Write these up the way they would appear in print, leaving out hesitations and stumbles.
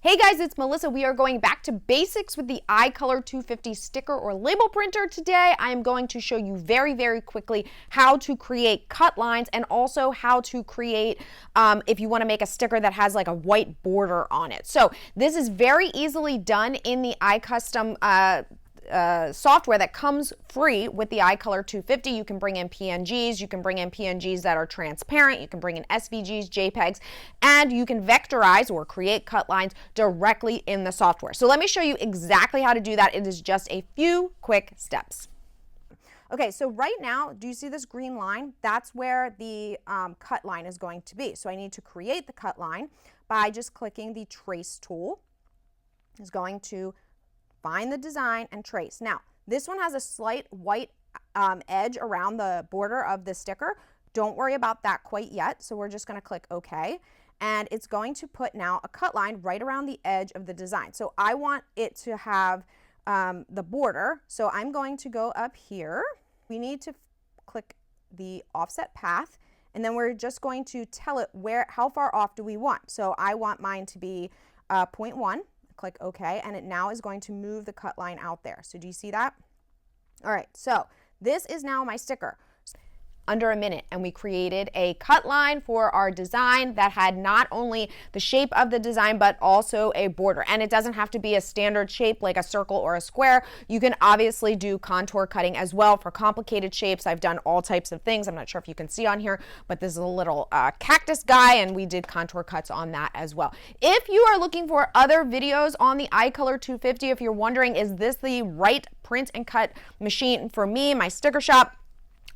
Hey guys, it's Melissa. We are going back to basics with the iColor 250 sticker or label printer today. I am going to show you very quickly how to create cut lines and also how to create, if you want to make a sticker that has like a white border on it. So this is very easily done in the iCustom software that comes free with the iColor 250. You can bring in PNGs, you can bring in PNGs that are transparent, you can bring in SVGs, JPEGs, and you can vectorize or create cut lines directly in the software. So let me show you exactly how to do that. It is just a few quick steps. Okay, so right now, do you see this green line? That's where the cut line is going to be. So I need to create the cut line by just clicking the trace tool. It's going to find the design and trace. Now, this one has a slight white edge around the border of the sticker. Don't worry about that quite yet. So we're just going to click OK. And it's going to put now a cut line right around the edge of the design. So I want it to have the border. So I'm going to go up here. We need to click the offset path. And then we're just going to tell it how far off do we want. So I want mine to be 0.1. Click OK, and it now is going to move the cut line out there. So do you see that? All right, so this is now my sticker. Under a minute, and we created a cut line for our design that had not only the shape of the design but also a border. And it doesn't have to be a standard shape like a circle or a square. You can obviously do contour cutting as well for complicated shapes. I've done all types of things. I'm not sure if you can see on here, but this is a little cactus guy, and we did contour cuts on that as well. If you are looking for other videos on the iColor 250, if you're wondering, is this the right print and cut machine for me, my sticker shop,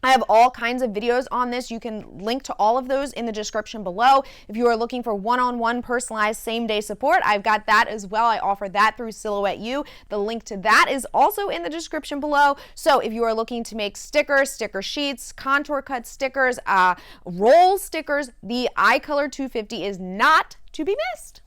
I have all kinds of videos on this. You can link to all of those in the description below. If you are looking for one-on-one personalized same-day support, I've got that as well. I offer that through Silhouette U. The link to that is also in the description below. So if you are looking to make stickers, sticker sheets, contour cut stickers, roll stickers, the iColor 250 is not to be missed.